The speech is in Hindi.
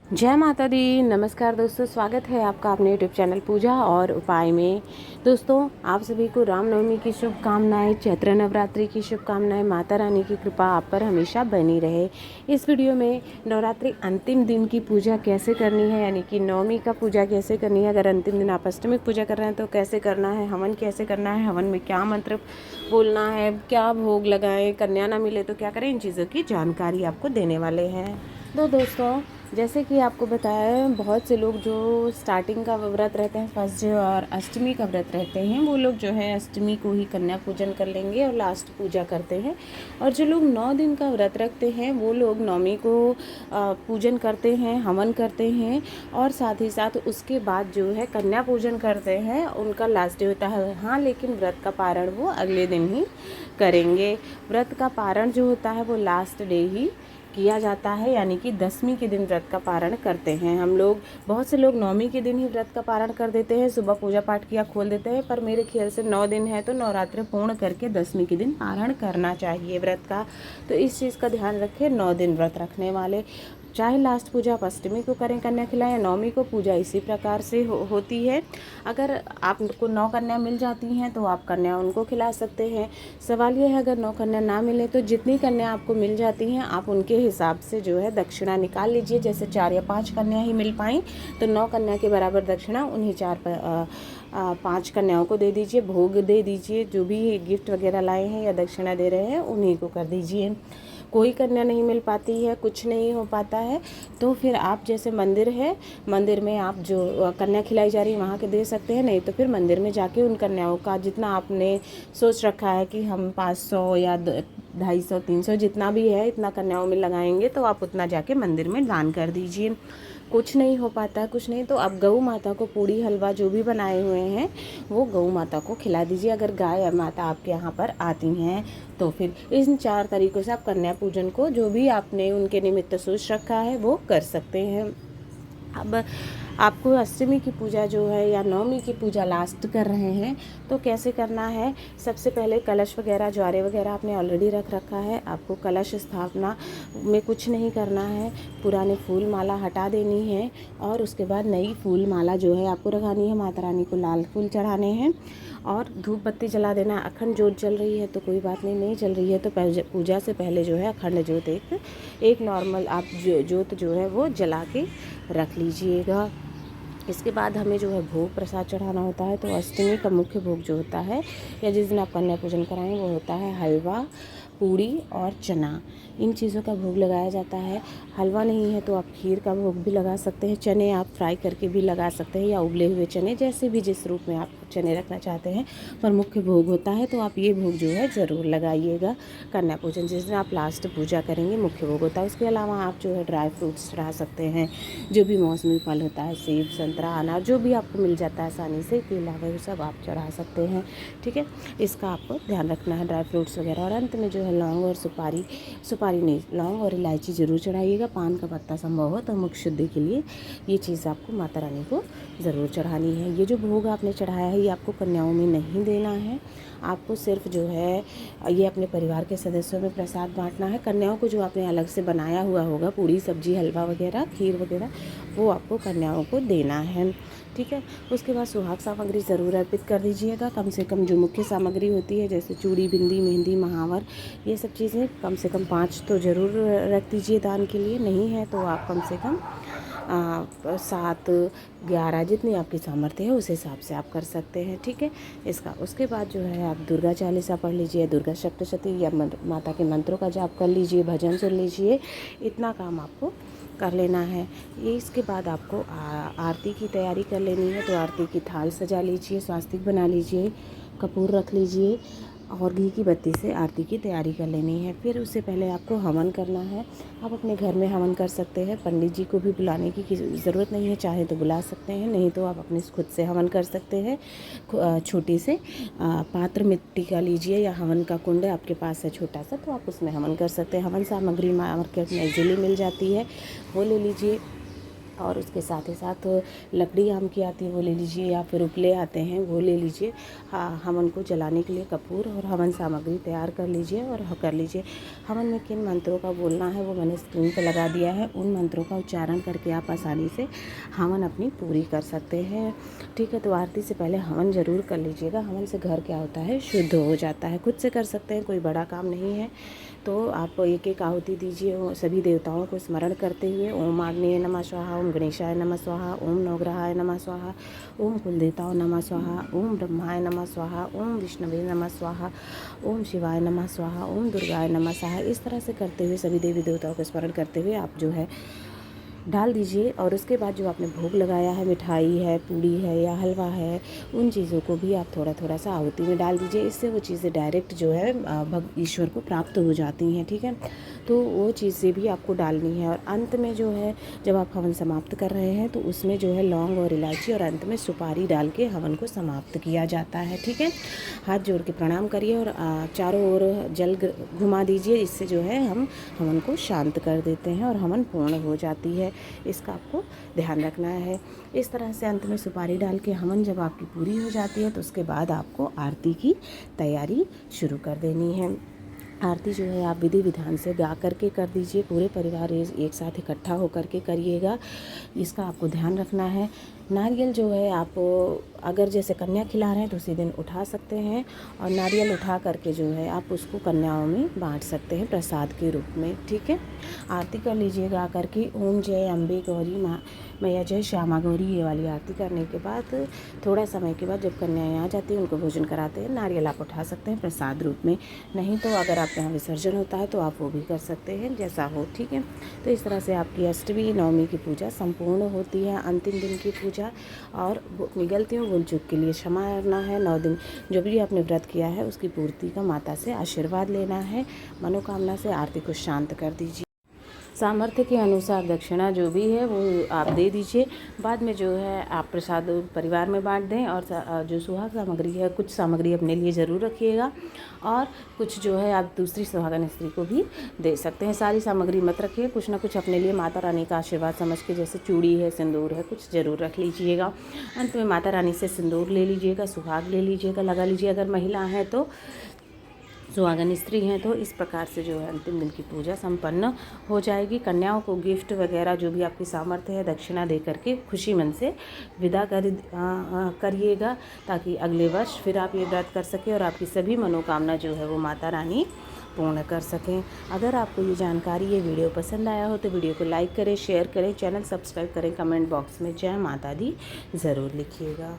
जय माता दी। नमस्कार दोस्तों, स्वागत है आपका अपने यूट्यूब चैनल पूजा और उपाय में। दोस्तों, आप सभी को रामनवमी की शुभकामनाएं, चैत्र नवरात्रि की शुभकामनाएं। माता रानी की कृपा आप पर हमेशा बनी रहे। इस वीडियो में नवरात्रि अंतिम दिन की पूजा कैसे करनी है, यानी कि नवमी का पूजा कैसे करनी है। अगर अंतिम दिन आप अष्टमी की पूजा कर रहे हैं तो कैसे करना है, हवन कैसे करना है, हवन में क्या मंत्र बोलना है, क्या भोग लगाएं, कन्या ना मिले तो क्या करें, इन चीज़ों की जानकारी आपको देने वाले हैं। तो दोस्तों, जैसे कि आपको बताया है, बहुत से लोग जो स्टार्टिंग का व्रत रहते हैं, फर्स्ट डे और अष्टमी का व्रत रहते हैं, वो लोग जो है अष्टमी को ही कन्या पूजन कर लेंगे और लास्ट पूजा करते हैं। और जो लोग 9 दिन का व्रत रखते हैं वो लोग नवमी को पूजन करते हैं, हवन करते हैं और साथ ही साथ उसके बाद जो है कन्या पूजन करते हैं। उनका लास्ट डे होता है। हाँ, लेकिन व्रत का पारण वो अगले दिन ही करेंगे। व्रत का पारण जो होता है वो लास्ट डे ही किया जाता है, यानी कि दसवीं के दिन व्रत का पारण करते हैं हम लोग। बहुत से लोग नवमी के दिन ही व्रत का पारण कर देते हैं, सुबह पूजा पाठ किया खोल देते हैं, पर मेरे ख्याल से 9 दिन है तो नवरात्रि पूर्ण करके दसवीं के दिन पारण करना चाहिए व्रत का। तो इस चीज़ का ध्यान रखें। 9 दिन व्रत रखने वाले, चाहे लास्ट पूजा आप अष्टमी को करें कन्या खिलाएं या नवमी को, पूजा इसी प्रकार से होती है। अगर आपको 9 कन्या मिल जाती हैं तो आप कन्या उनको खिला सकते हैं। सवाल ये है, अगर 9 कन्या ना मिले तो जितनी कन्या आपको मिल जाती हैं आप उनके हिसाब से जो है दक्षिणा निकाल लीजिए। जैसे 4 या 5 कन्या ही मिल पाई तो 9 कन्या के बराबर दक्षिणा उन्हीं 5 कन्याओं को दे दीजिए, भोग दे दीजिए। जो भी गिफ्ट वगैरह लाए हैं या दक्षिणा दे रहे हैं उन्हीं को कर दीजिए। कोई कन्या नहीं मिल पाती है, कुछ नहीं हो पाता है, तो फिर आप जैसे मंदिर है, मंदिर में आप जो कन्या खिलाई जा रही है वहाँ के दे सकते हैं। नहीं तो फिर मंदिर में जाके उन कन्याओं का जितना आपने सोच रखा है कि हम 500 या 250 300 जितना भी है इतना कन्याओं में लगाएंगे, तो आप उतना जाके मंदिर में दान कर दीजिए। कुछ नहीं हो पाता, कुछ नहीं तो आप गऊ माता को पूड़ी हलवा जो भी बनाए हुए हैं वो गऊ माता को खिला दीजिए। अगर गाय माता आपके यहाँ पर आती हैं तो फिर इन 4 तरीक़ों से आप कन्या पूजन को जो भी आपने उनके निमित्त सोच रखा है वो कर सकते हैं। अब आपको अष्टमी की पूजा जो है या नवमी की पूजा लास्ट कर रहे हैं तो कैसे करना है। सबसे पहले कलश वगैरह, ज्वारे वगैरह आपने ऑलरेडी रख रखा है। आपको कलश स्थापना में कुछ नहीं करना है, पुराने फूल माला हटा देनी है और उसके बाद नई फूल माला जो है आपको लगानी है। माता रानी को लाल फूल चढ़ाने हैं और धूप बत्ती जला देना। अखंड जोत जल रही है तो कोई बात नहीं, नहीं जल रही है तो पूजा से पहले जो है अखंड जोत एक नॉर्मल आप जोत जो है वो जला के रख लीजिएगा। इसके बाद हमें जो है भोग प्रसाद चढ़ाना होता है। तो अष्टमी का मुख्य भोग जो होता है या जिस दिन आप कन्या पूजन कराएं वो होता है हलवा, पूड़ी और चना। इन चीज़ों का भोग लगाया जाता है। हलवा नहीं है तो आप खीर का भोग भी लगा सकते हैं। चने आप फ्राई करके भी लगा सकते हैं या उबले हुए चने, जैसे भी जिस रूप में आप चने रखना चाहते हैं। पर मुख्य भोग होता है तो आप ये भोग जो है ज़रूर लगाइएगा। कन्या पूजन जिस दिन आप लास्ट पूजा करेंगे मुख्य भोग होता है। उसके अलावा आप जो है ड्राई फ्रूट्स चढ़ा सकते हैं, जो भी मौसमी फल होता है, सेब, संतरा, अनार, जो भी आपको मिल जाता है आसानी से, केला वगैरह सब आप चढ़ा सकते हैं। ठीक है, इसका आपको ध्यान रखना है, ड्राई फ्रूट्स वगैरह। और अंत में जो है लौंग और सुपारी नहीं, लौंग और इलायची ज़रूर चढ़ाइएगा। पान का पत्ता संभव हो तो मुख शुद्धि के लिए ये चीज़ आपको माता रानी को ज़रूर चढ़ानी है। ये जो भोग आपने चढ़ाया है ये आपको कन्याओं में नहीं देना है। आपको सिर्फ जो है ये अपने परिवार के सदस्यों में प्रसाद बांटना है। कन्याओं को जो आपने अलग से बनाया हुआ होगा, पूड़ी सब्जी हलवा वगैरह खीर वगैरह, वो आपको कन्याओं को देना है। ठीक है, उसके बाद सुहाग सामग्री ज़रूर अर्पित कर दीजिएगा। कम से कम जो मुख्य सामग्री होती है जैसे चूड़ी, बिंदी, मेहंदी, महावर, ये सब चीज़ें कम से कम 5 तो ज़रूर रख दीजिए दान के लिए। नहीं है तो आप कम से कम 7 11 जितनी आपकी सामर्थ्य है उस हिसाब से आप कर सकते हैं। ठीक है, इसका उसके बाद जो है आप दुर्गा चालीसा पढ़ लीजिए, दुर्गा सप्तशती या माता के मंत्रों का जाप कर लीजिए, भजन सुन लीजिए। इतना काम आपको कर लेना है। ये इसके बाद आपको आरती की तैयारी कर लेनी है। तो आरती की थाल सजा लीजिए, स्वास्तिक बना लीजिए, कपूर रख लीजिए और घी की बत्ती से आरती की तैयारी कर लेनी है। फिर उससे पहले आपको हवन करना है। आप अपने घर में हवन कर सकते हैं, पंडित जी को भी बुलाने की ज़रूरत नहीं है, चाहे तो बुला सकते हैं, नहीं तो आप अपने खुद से हवन कर सकते हैं। छोटी से पात्र मिट्टी का लीजिए या हवन का कुंड आपके पास है छोटा सा तो आप उसमें हवन कर सकते हैं। हवन सामग्री मार्केट में इजीली मिल जाती है, वो ले लीजिए। और उसके साथ ही साथ लकड़ी आम की आती है वो ले लीजिए, या फिर उपले आते हैं वो ले लीजिए। हाँ, हवन को जलाने के लिए कपूर और हवन सामग्री तैयार कर लीजिए और कर लीजिए। हवन में किन मंत्रों का बोलना है वो मैंने स्क्रीन पर लगा दिया है। उन मंत्रों का उच्चारण करके आप आसानी से हवन अपनी पूरी कर सकते हैं। ठीक है, तो आरती से पहले हवन ज़रूर कर लीजिएगा। हवन से घर क्या होता है, शुद्ध हो जाता है। खुद से कर सकते हैं, कोई बड़ा काम नहीं है। तो आप एक एक आहुति दीजिए सभी देवताओं को स्मरण करते हुए। ओम आग्नेय नमः स्वाहा, ओम गणेशाय नमः स्वाहा, ओम नवग्रहाय नमः स्वाहा, ओम कुलदेवताओं नमः स्वाहा, ओम ब्रह्माय नमः स्वाहा, ओम विष्णवे नमः स्वाहा, ओम शिवाय नमः स्वाहा, ओम दुर्गाय नमः स्वाहा। इस तरह से करते हुए सभी देवी देवताओं को स्मरण करते हुए आप जो है डाल दीजिए। और उसके बाद जो आपने भोग लगाया है, मिठाई है, पूड़ी है या हलवा है, उन चीज़ों को भी आप थोड़ा थोड़ा सा आहुति में डाल दीजिए। इससे वो चीज़ें डायरेक्ट जो है ईश्वर को प्राप्त हो जाती हैं। ठीक है, तो वो चीज़ें भी आपको डालनी है। और अंत में जो है जब आप हवन समाप्त कर रहे हैं तो उसमें जो है लौंग और इलायची और अंत में सुपारी डाल के हवन को समाप्त किया जाता है। ठीक है, हाथ जोड़ के प्रणाम करिए और चारों ओर जल घुमा दीजिए। इससे जो है हम हवन को शांत कर देते हैं और हवन पूर्ण हो जाती है। इसका आपको ध्यान रखना है। इस तरह से अंत में सुपारी डाल के हवन जब आपकी पूरी हो जाती है तो उसके बाद आपको आरती की तैयारी शुरू कर देनी है। आरती जो है आप विधि विधान से गा करके कर दीजिए। पूरे परिवार एक साथ इकट्ठा होकर के करिएगा, इसका आपको ध्यान रखना है। नारियल जो है आप अगर जैसे कन्या खिला रहे हैं तो उसी दिन उठा सकते हैं, और नारियल उठा करके जो है आप उसको कन्याओं में बांट सकते हैं प्रसाद के रूप में। ठीक है, आरती कर लीजिएगा आकर के। ओम जय अम्बे गौरी मैया जय श्यामा गौरी, ये वाली आरती करने के बाद थोड़ा समय के बाद जब कन्याएँ आ जाती हैं उनको भोजन कराते हैं। नारियल आप उठा सकते हैं प्रसाद रूप में, नहीं तो अगर आपके यहाँ विसर्जन होता है तो आप वो भी कर सकते हैं, जैसा हो। ठीक है, तो इस तरह से आपकी अष्टमी नवमी की पूजा संपूर्ण होती है। अंतिम दिन की पूजा और अपनी गलतियों भूल चूक के लिए क्षमा करना है। 9 दिन जो भी आपने व्रत किया है उसकी पूर्ति का माता से आशीर्वाद लेना है। मनोकामना से आरती को शांत कर दीजिए। सामर्थ्य के अनुसार दक्षिणा जो भी है वो आप दे दीजिए। बाद में जो है आप प्रसाद परिवार में बांट दें, और जो सुहाग सामग्री है कुछ सामग्री अपने लिए ज़रूर रखिएगा, और कुछ जो है आप दूसरी सुहागन स्त्री को भी दे सकते हैं। सारी सामग्री मत रखिए, कुछ ना कुछ अपने लिए माता रानी का आशीर्वाद समझ के, जैसे चूड़ी है, सिंदूर है, कुछ ज़रूर रख लीजिएगा। अंत में माता रानी से सिंदूर ले लीजिएगा, सुहाग ले लीजिएगा, लगा लीजिए। अगर महिला हैं तो सुहागन स्त्री हैं तो इस प्रकार से जो है अंतिम दिन की पूजा संपन्न हो जाएगी। कन्याओं को गिफ्ट वगैरह जो भी आपकी सामर्थ्य है दक्षिणा दे करके खुशी मन से विदा करिएगा, ताकि अगले वर्ष फिर आप ये व्रत कर सकें और आपकी सभी मनोकामना जो है वो माता रानी पूर्ण कर सकें। अगर आपको ये जानकारी, ये वीडियो पसंद आया हो तो वीडियो को लाइक करें, शेयर करें, चैनल सब्सक्राइब करें, कमेंट बॉक्स में जय माता दी ज़रूर लिखिएगा।